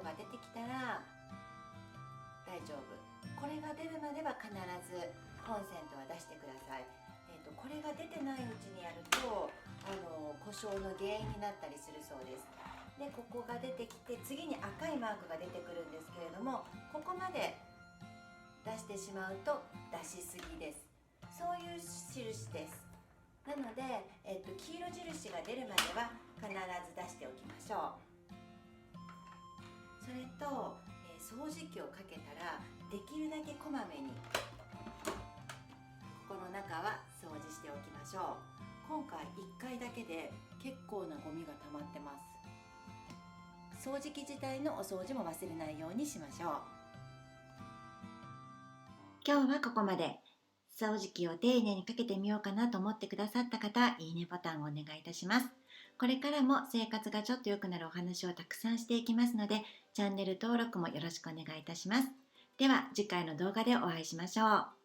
が出てきたら大丈夫。これが出るまでは必ずコンセントは出してください。これが出てないうちにやると故障の原因になったりするそうです。でここが出てきて次に赤いマークが出てくるんですけれども、ここまで出してしまうと出しすぎです。そういう印です。なので、黄色印が出るまでは必ず出しておきましょう。それと、掃除機をかけたらできるだけこまめにこの中は掃除しておきましょう。今回1回だけで結構なゴミが溜まってます。掃除機自体のお掃除も忘れないようにしましょう。今日はここまで。掃除機を丁寧にかけてみようかなと思ってくださった方、いいねボタンをお願いいたします。これからも生活がちょっと良くなるお話をたくさんしていきますので、チャンネル登録もよろしくお願いいたします。では次回の動画でお会いしましょう。